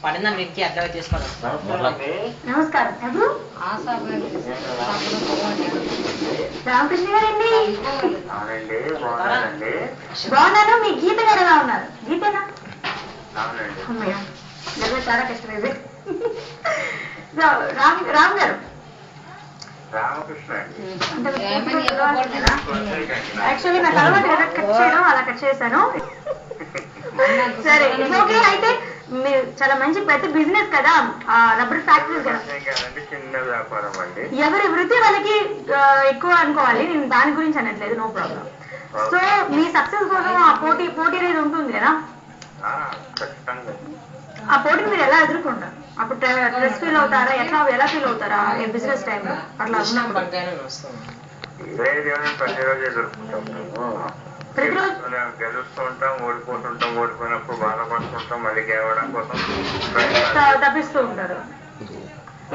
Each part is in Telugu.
పడిన వ్యక్తి అర్థం చేసుకోవడం. నమస్కారం. ఎవరు? రామకృష్ణ గారండి. బాగున్నాను. మీ గీత గారు ఎలా ఉన్నారు? గీతనా? అమ్మయ్య, నిజంగా చాలా కష్టమైంది. రామ్ గారు. యాక్చువల్లీ నాకు అలవాటు కదా కట్ చేయడం, అలా కట్ చేశాను. సరే ఓకే. అయితే మీరు చాలా మంచి పెద్ద బిజినెస్ కదా, రబ్బర్ ఫ్యాక్టరీ కదా. ఎవరి వృత్తి వాళ్ళకి ఎక్కువ అనుకోవాలి, నేను దాని గురించి అనట్లేదు, నో ప్రాబ్లం. సో మీ సక్సెస్ కోసం ఆ పోటీ అనేది ఉంటుంది కదా, ఆ పోటీని మీరు ఎలా ఎదుర్కొంటారు? అప్పుడు స్ట్రెస్ ఫీల్ అవుతారా? ఎలా ఫీల్ అవుతారా బిజినెస్ టైంలో? అట్లా ప్రతిరోజు గెలుస్తూ ఉంటాం, ఓడిపోతుంటాం, ఓడిపోయినప్పుడు బాధపడుతుంటాం, మళ్ళీ గెలవడం కోసం తప్పిస్తూ ఉంటారు.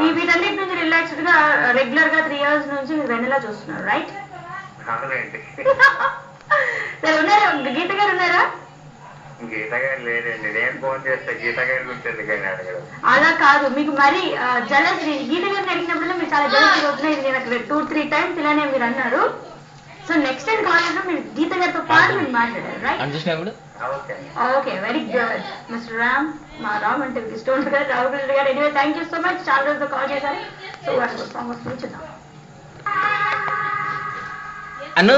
ఈ వీటన్నిటి నుంచి రిలాక్స్డ్ గా రెగ్యులర్ గా 3 years నుంచి మీరు వెన్నెలా చూస్తున్నారు, రైట్? సరే, ఉన్నారా? గీత గారు ఉన్నారా? గీత గారు లేదండి. నేను ఫోన్ చేస్తే గీత గారి గురించి ఎందుకని అడగడం? అలా కాదు, మీకు మరీ జలస్. గీత గారిని అడిగినప్పుడు మీరు చాలా జలస్ అవుతున్నాయి. ఇది నేను 2-3 times ఇలానే మీరు అన్నారు. సో నెక్స్ట్ టైం కాల్ చేసినప్పుడు మీరు గీత గారితో పాటు మీరు మాట్లాడారు, right? Okay, very good mister Ram. మా రామ్ అంటే ఇష్టం ఉంటుంది కదా, రామకృష్ణ గారు. Anyway, thank you so much, చాలా రోజులతో కాల్ చేశారు. సో వాటి సాంగ్ వస్తుంది, చూద్దాం. అను